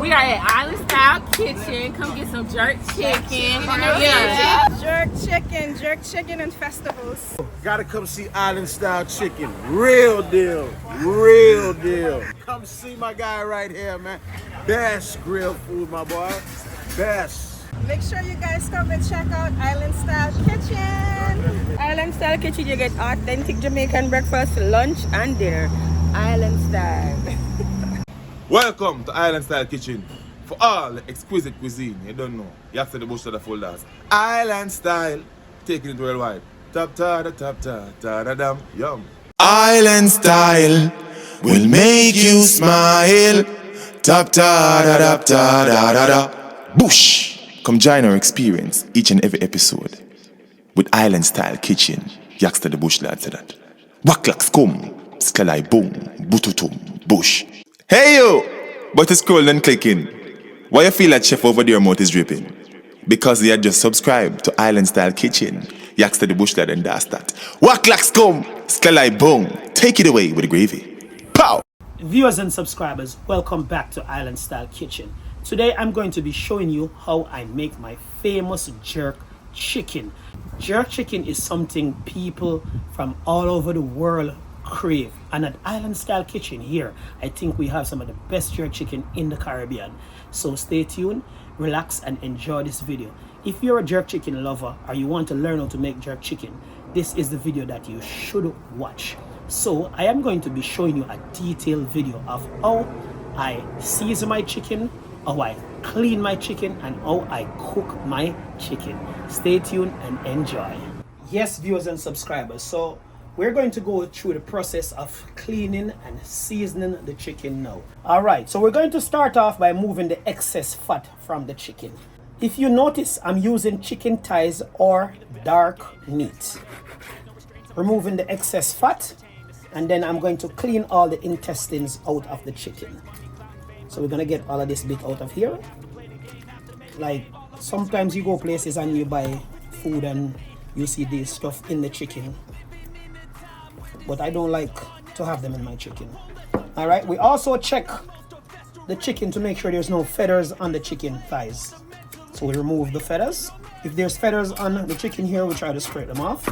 We are at Island Style Kitchen. Come get some jerk chicken. Jerk chicken and festivals. Gotta come see Island Style Chicken. Real deal. Real deal. Come see my guy right here, man. Best grilled food, my boy. Best. Make sure you guys come and check out Island Style Kitchen. Island Style Kitchen, you get authentic Jamaican breakfast, lunch, and dinner. Island Style. Welcome to Island Style Kitchen. For all the exquisite cuisine, you don't know. You have to the bush to the folders. Island Style, taking it worldwide. Top ta da top ta ta da dum yum. Island Style will make you smile. Top ta da da ta da da da. Bush. Come join our experience each and every episode with Island Style Kitchen. Yaksta the bush lad said that. Waklak skum, skalai boom, bututum, bush. Hey yo! But it's scroll and clicking. Why you feel like chef over there mouth is dripping? Because they had just subscribed to Island Style Kitchen. Yaksta the bush lad and that's that. Waklak skum, skalai boom. Take it away with the gravy. Pow! Viewers and subscribers, welcome back to Island Style Kitchen. Today I'm going to be showing you how I make my famous jerk chicken. Jerk chicken is something people from all over the world crave, and at Island Style Kitchen here, I think we have some of the best jerk chicken in the Caribbean. So stay tuned, relax, and enjoy this video. If you're a jerk chicken lover or you want to learn how to make jerk chicken, this is the video that you should watch. So I am going to be showing you a detailed video of how I season my chicken, how I clean my chicken, and how I cook my chicken. Stay tuned and enjoy. Yes, viewers and subscribers, so we're going to go through the process of cleaning and seasoning the chicken now. Alright, so we're going to start off by moving the excess fat from the chicken. If you notice, I'm using chicken thighs or dark meat. Removing the excess fat, and then I'm going to clean all the intestines out of the chicken. So we're gonna get all of this bit out of here. Like sometimes you go places and you buy food and you see this stuff in the chicken, but I don't like to have them in my chicken. All right, we also check the chicken to make sure there's no feathers on the chicken thighs. So we remove the feathers. If there's feathers on the chicken here, we try to scrape them off,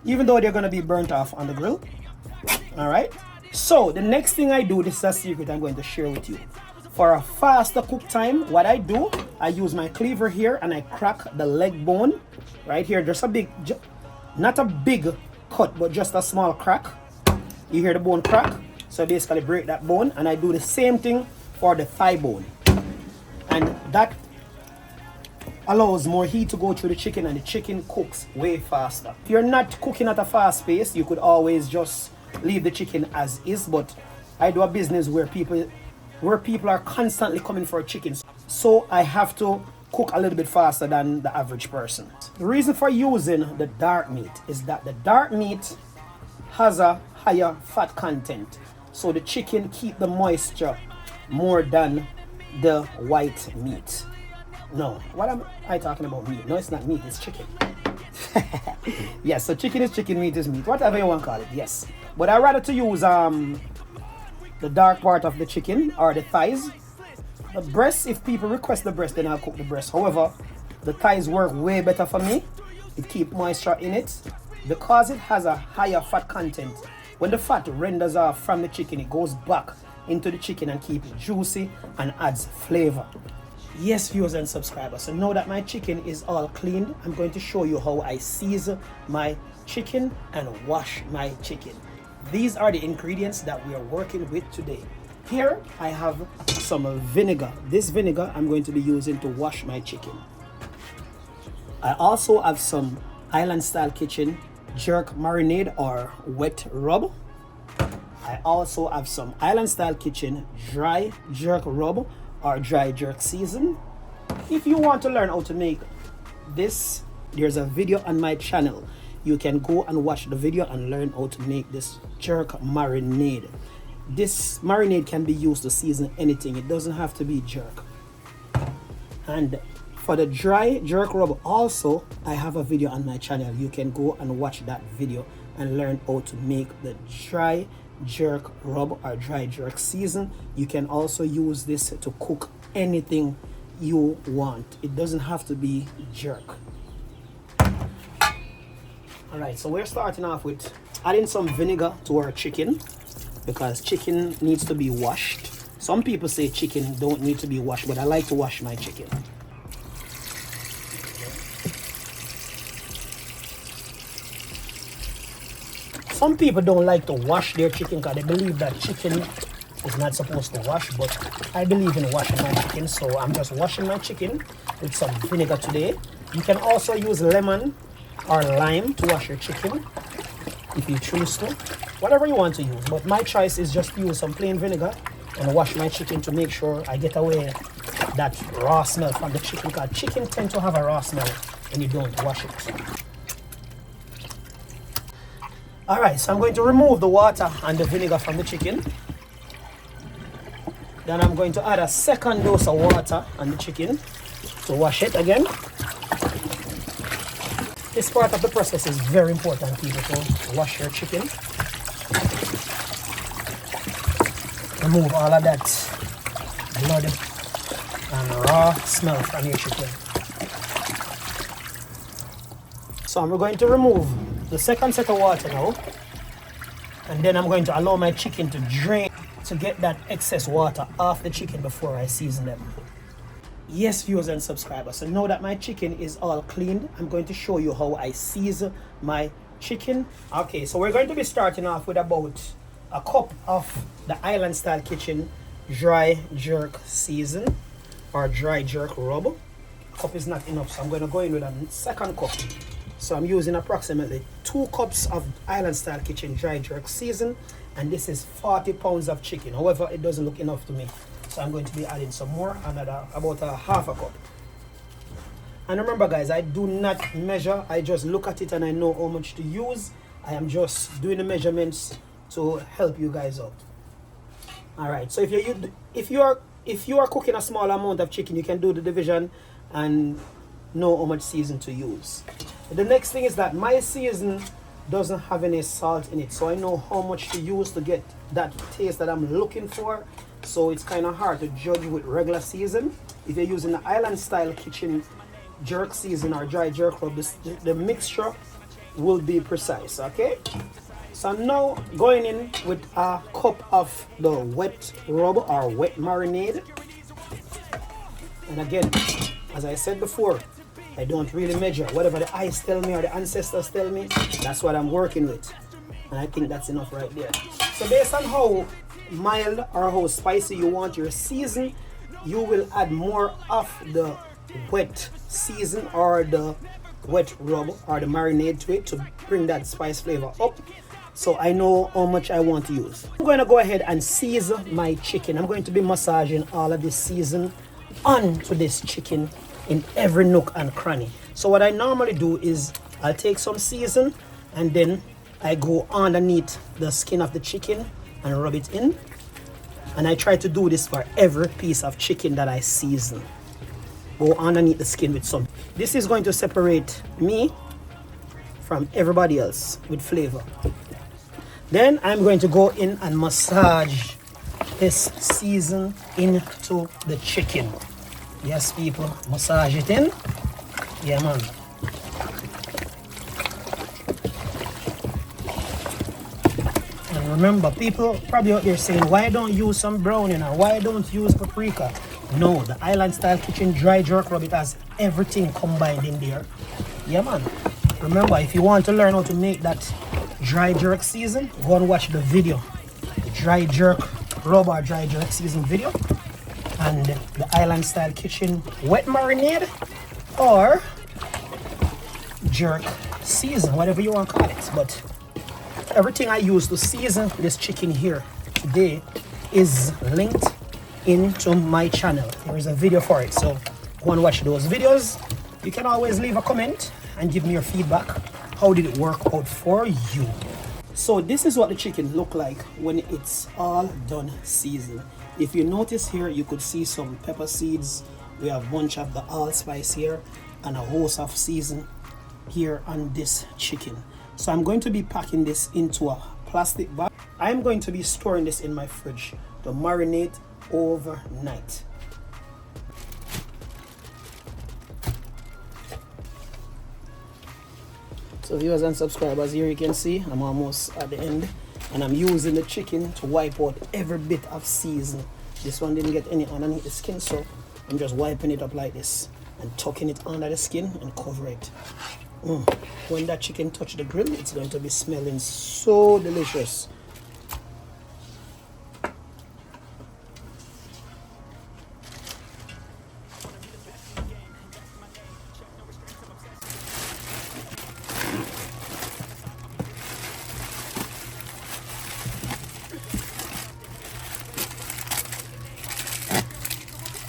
even though they're gonna be burnt off on the grill. All right, so the next thing I do, this is a secret I'm going to share with you. For a faster cook time, what I do, I use my cleaver here and I crack the leg bone right here. There's a big, not a big cut, but just a small crack. You hear the bone crack? So basically break that bone, and I do the same thing for the thigh bone. And that allows more heat to go through the chicken, and the chicken cooks way faster. If you're not cooking at a fast pace, you could always just leave the chicken as is, but I do a business where people are constantly coming for chicken, so I have to cook a little bit faster than the average person. The reason for using the dark meat is that the dark meat has a higher fat content, so the chicken keep the moisture more than the white meat. No, what am I talking about? Meat? No, it's not meat, it's chicken. Yes, so chicken is chicken, meat is meat, whatever you want to call it. Yes, but I rather to use the dark part of the chicken or the thighs. The breast, if people request the breast, then I'll cook the breast. However, the thighs work way better for me. It keeps moisture in it because it has a higher fat content. When the fat renders off from the chicken, it goes back into the chicken and keeps it juicy and adds flavor. Yes, viewers and subscribers, so now that my chicken is all cleaned, I'm going to show you how I season my chicken and wash my chicken. These are the ingredients that we are working with today. Here I have some vinegar. This vinegar I'm going to be using to wash my chicken. I also have some Island Style Kitchen jerk marinade or wet rub. I also have some Island Style Kitchen dry jerk rub or dry jerk season. If you want to learn how to make this, there's a video on my channel. You can go and watch the video and learn how to make this jerk marinade. This marinade can be used to season anything. It doesn't have to be jerk. And for the dry jerk rub also, I have a video on my channel. You can go and watch that video and learn how to make the dry jerk rub or dry jerk season. You can also use this to cook anything you want. It doesn't have to be jerk. Alright, so we're starting off with adding some vinegar to our chicken, because chicken needs to be washed. Some people say chicken don't need to be washed, but I like to wash my chicken. Some people don't like to wash their chicken because they believe that chicken is not supposed to wash, but I believe in washing my chicken, so I'm just washing my chicken with some vinegar today. You can also use lemon or lime to wash your chicken if you choose to, whatever you want to use, but my choice is just to use some plain vinegar and wash my chicken to make sure I get away that raw smell from the chicken, because chicken tend to have a raw smell when you don't wash it. Alright, so I'm going to remove the water and the vinegar from the chicken. Then I'm going to add a second dose of water on the chicken to wash it again. This part of the process is very important, people, to wash your chicken. Remove all of that blood and raw smell from your chicken. So I'm going to remove the second set of water now, and then I'm going to allow my chicken to drain to get that excess water off the chicken before I season them. Yes, viewers and subscribers, so now that my chicken is all cleaned, I'm going to show you how I season my chicken. Okay, so we're going to be starting off with about a cup of the Island Style Kitchen dry jerk season or dry jerk rub. A cup is not enough, so I'm going to go in with a second cup. So I'm using approximately 2 cups of Island Style Kitchen dry jerk season, and this is 40 pounds of chicken. However, it doesn't look enough to me, so I'm going to be adding some more, another about a half a cup. And remember guys, I do not measure, I just look at it and I know how much to use. I am just doing the measurements to help you guys out. All right, so if you are cooking a small amount of chicken, you can do the division and know how much season to use. The next thing is that my season doesn't have any salt in it, so I know how much to use to get that taste that I'm looking for. So it's kind of hard to judge with regular season. If you're using the Island Style Kitchen jerk season or dry jerk rub, the mixture will be precise. Okay, so I'm now going in with a cup of the wet rub or wet marinade. And again, as I said before, I don't really measure. Whatever the eyes tell me or the ancestors tell me, that's what I'm working with. And I think that's enough right there. So based on how mild or how spicy you want your season, you will add more of the wet season or the wet rub or the marinade to it to bring that spice flavor up. So I know how much I want to use. I'm going to go ahead and season my chicken. I'm going to be massaging all of this season onto this chicken in every nook and cranny. So what I normally do is I'll take some season and then I go underneath the skin of the chicken and rub it in. And I try to do this for every piece of chicken that I season. Go underneath the skin with some. This is going to separate me from everybody else with flavor. Then I'm going to go in and massage this season into the chicken. Yes, people, massage it in. Yeah, man. And remember, people probably out there saying, why don't you use some browning or why don't you use paprika? No, the Island Style Kitchen dry jerk rub, it has everything combined in there. Yeah, man. Remember, if you want to learn how to make that dry jerk season, go and watch the video. The dry jerk rub or dry jerk season video. And the Island Style Kitchen wet marinade or jerk season, whatever you want to call it. But everything I use to season this chicken here today is linked into my channel. There is a video for it, so go and watch those videos. You can always leave a comment and give me your feedback. How did it work out for you? So this is what the chicken look like when it's all done seasoned. If you notice here, you could see some pepper seeds. We have a bunch of the allspice here and a host of season here on this chicken. So I'm going to be packing this into a plastic bag. I am going to be storing this in my fridge to marinate overnight. So viewers and subscribers, here you can see I'm almost at the end, and I'm using the chicken to wipe out every bit of season. This one didn't get any underneath the skin, so I'm just wiping it up like this and tucking it under the skin and cover it. When that chicken touch the grill, it's going to be smelling so delicious.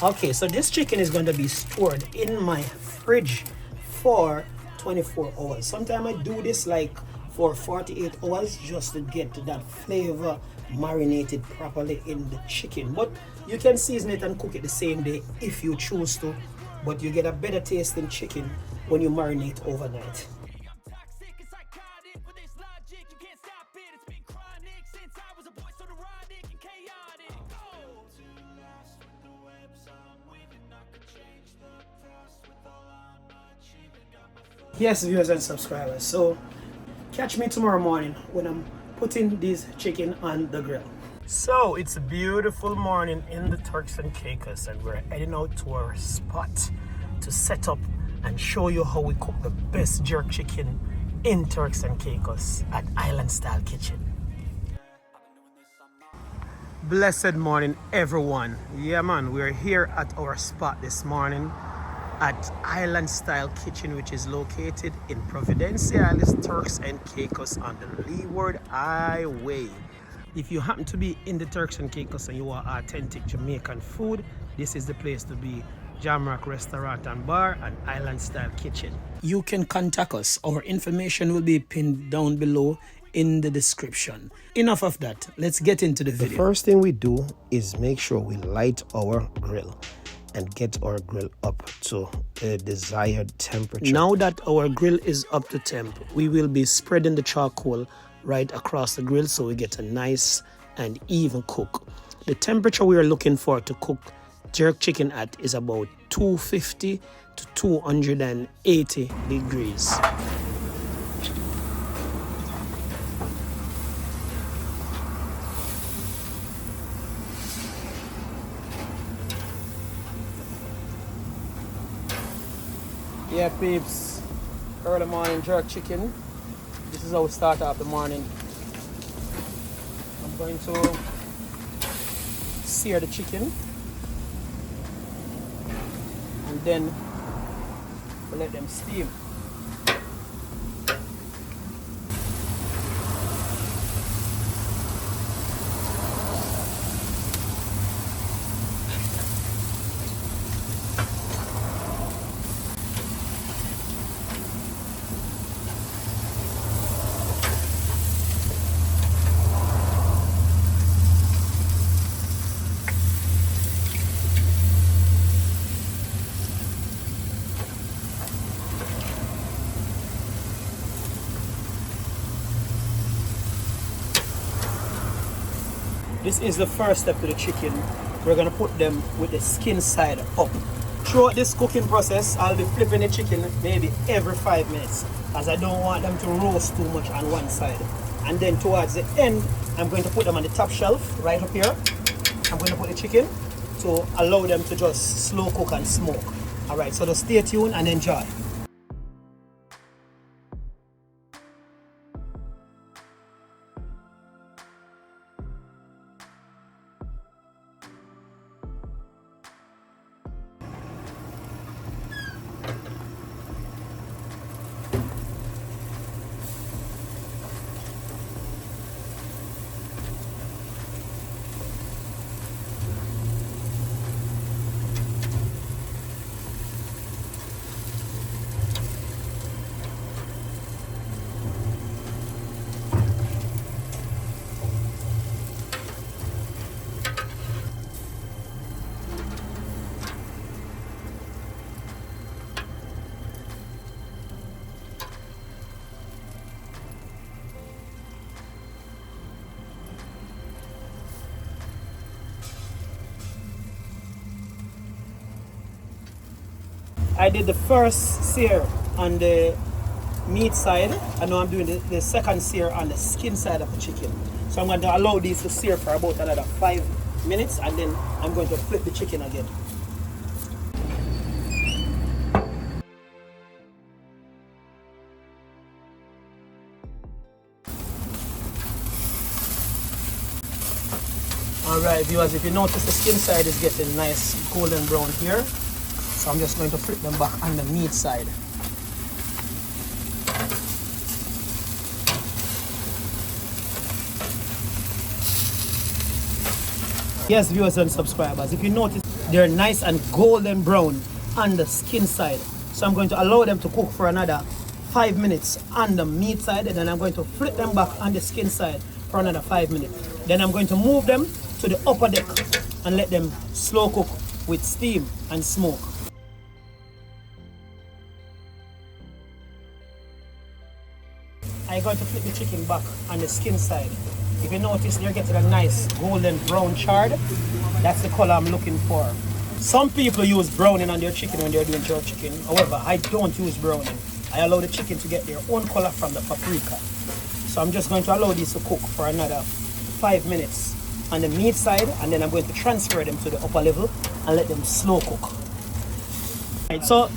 Okay, so this chicken is going to be stored in my fridge for 24 hours. Sometimes I do this like for 48 hours just to get that flavor marinated properly in the chicken. But you can season it and cook it the same day if you choose to. But you get a better tasting chicken when you marinate overnight. Yes, viewers and subscribers, so catch me tomorrow morning when I'm putting this chicken on the grill. So it's a beautiful morning in the Turks and Caicos, and we're heading out to our spot to set up and show you how we cook the best jerk chicken in Turks and Caicos at Island Style Kitchen. Blessed morning, everyone. Yeah man, we're here at our spot this morning at Island Style Kitchen, which is located in Providenciales, Turks and Caicos on the Leeward Highway. If you happen to be in the Turks and Caicos and you want authentic Jamaican food, this is the place to be. Jamrock Restaurant and Bar and Island Style Kitchen. You can contact us. Our information will be pinned down below in the description. Enough of that. Let's get into the video. The first thing we do is make sure we light our grill and get our grill up to the desired temperature. Now that our grill is up to temp, we will be spreading the charcoal right across the grill so we get a nice and even cook. The temperature we are looking for to cook jerk chicken at is about 250 to 280 degrees. Yeah peeps, early morning jerk chicken. This is how we start off the morning. I'm going to sear the chicken and then we'll let them steam. This is the first step to the chicken. We're gonna put them with the skin side up. Throughout this cooking process, I'll be flipping the chicken maybe every 5 minutes, as I don't want them to roast too much on one side. And then towards the end, I'm going to put them on the top shelf, right up here. I'm going to put the chicken to allow them to just slow cook and smoke. Alright, so just stay tuned and enjoy. I did the first sear on the meat side. I know I'm doing the second sear on the skin side of the chicken. So I'm going to allow these to sear for about another 5 minutes, and then I'm going to flip the chicken again. Alright viewers, if you notice the skin side is getting nice golden brown here. So I'm just going to flip them back on the meat side. Yes viewers and subscribers, if you notice they're nice and golden brown on the skin side. So I'm going to allow them to cook for another 5 minutes on the meat side, and then I'm going to flip them back on the skin side for another 5 minutes. Then I'm going to move them to the upper deck and let them slow cook with steam and smoke. I'm going to flip the chicken back on the skin side. If you notice, they're getting a nice golden brown chard. That's the color I'm looking for. Some people use browning on their chicken when they're doing jerk chicken. However, I don't use browning. I allow the chicken to get their own color from the paprika. So I'm just going to allow these to cook for another 5 minutes on the meat side, and then I'm going to transfer them to the upper level and let them slow cook. Right, so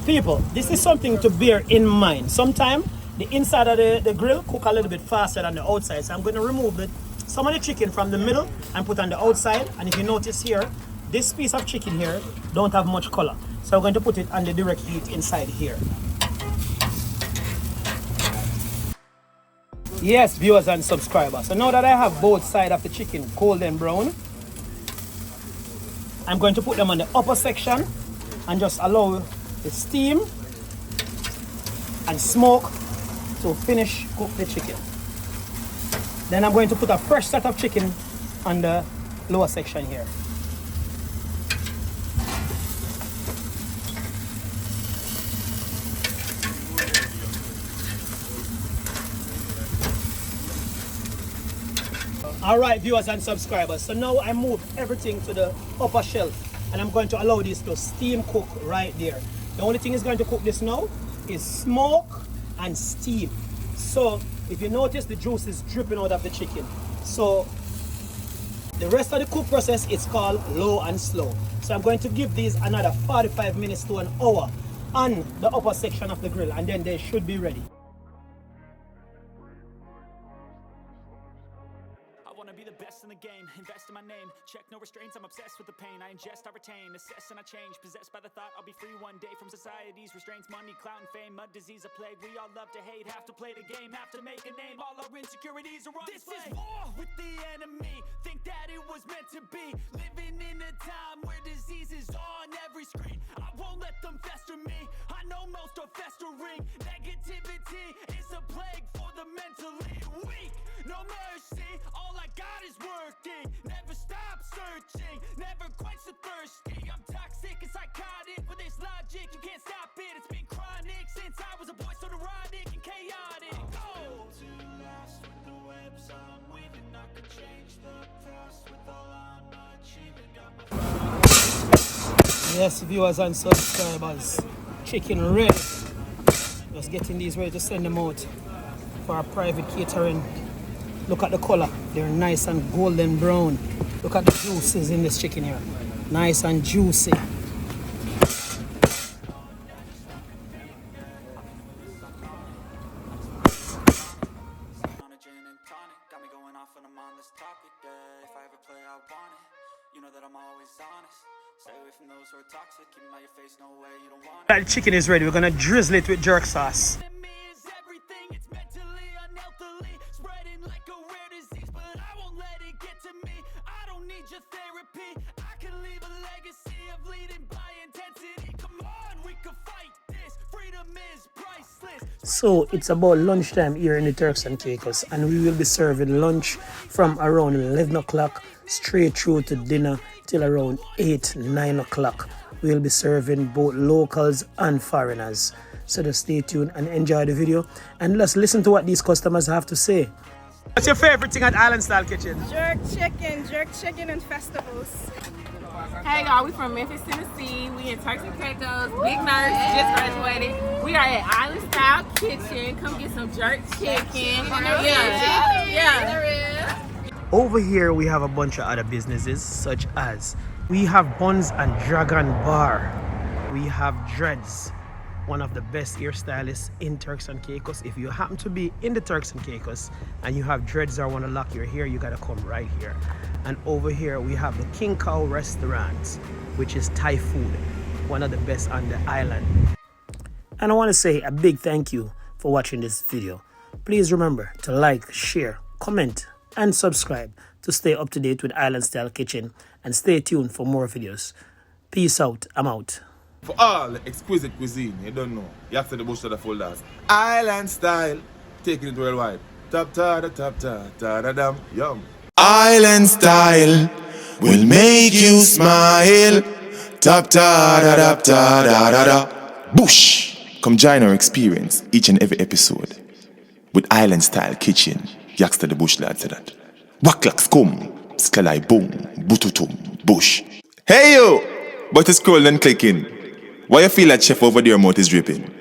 people, this is something to bear in mind. Sometimes the inside of the grill cook a little bit faster than the outside. So I'm going to remove some of the chicken from the middle and put on the outside. And if you notice here, this piece of chicken here don't have much color. So I'm going to put it on the direct heat inside here. Yes, viewers and subscribers. So now that I have both sides of the chicken golden brown, I'm going to put them on the upper section and just allow the steam and smoke to finish cook the chicken. Then I'm going to put a fresh set of chicken on the lower section here. Alright viewers and subscribers, so now I move everything to the upper shelf and I'm going to allow this to steam cook right there. The only thing is going to cook this now is smoke and steam. So if you notice, the juice is dripping out of the chicken. So the rest of the cook process is called low and slow. So I'm going to give these another 45 minutes to an hour on the upper section of the grill, and then they should be ready. In the game, invest in my name, check no restraints, I'm obsessed with the pain, I ingest, I retain, assess and I change, possessed by the thought I'll be free one day from society's restraints, money, clout and fame, a disease, a plague, we all love to hate, have to play the game, have to make a name, all our insecurities are on display. This is war with the enemy, think that it was meant to be, living in a time where disease is on every screen, I won't let them fester me, I know most are festering, negativity is a plague for the mentally weak, no mercy, all I got is working, never stop searching, never quench the thirsty, I'm toxic and psychotic, with this logic, you can't stop it, it's been chronic, since I was a boy, so neurotic and chaotic, go! To last with the webs I'm weaving, I could change the past with all I'm achieving, got my... Yes, viewers and subscribers, chicken ready. Just getting these ready to send them out for our private catering. Look at the color, they're nice and golden brown. Look at the juices in this chicken here, nice and juicy. That chicken is ready, we're gonna drizzle it with jerk sauce. So it's about lunchtime here in the Turks and Caicos, and we will be serving lunch from around 11 o'clock straight through to dinner till around 8-9 o'clock. We will be serving both locals and foreigners. So just stay tuned and enjoy the video, and let's listen to what these customers have to say. What's your favorite thing at Island Style Kitchen? Jerk chicken and festivals. Hey y'all, we from Memphis, Tennessee. We in Turks and Caicos. Big Nurse just graduated. We are at Island Style Kitchen. Come get some jerk chicken. Yeah. Over here we have a bunch of other businesses, such as we have Buns and Dragon Bar. We have Dreads, one of the best hairstylists in Turks and Caicos. If you happen to be in the Turks and Caicos and you have dreads or want to lock your hair, you gotta come right here. And over here we have the King Cow Restaurant, which is Thai food, one of the best on the island. And I want to say a big thank you for watching this video. Please remember to like, share, comment, and subscribe to stay up to date with Island Style Kitchen, and stay tuned for more videos. Peace out. I'm out. For all the exquisite cuisine, you don't know, you have to the bush to the folders. Island style, taking it worldwide. Top ta da dam, yum. Island style will make you smile. Top ta da da da da da da. Bush. Come join our experience each and every episode with Island Style Kitchen. Yaksta the bush lad said that. Waklak skum, skalai boom, bututum, bush. Hey yo! But it's scrolling and clicking. Why you feel that chef over there mouth is dripping?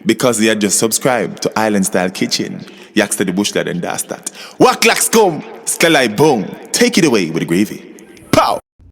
Because he had just subscribed to Island Style Kitchen. Yaksta the bush lad and that's that. Waklak skum, skalai boom. Take it away with the gravy.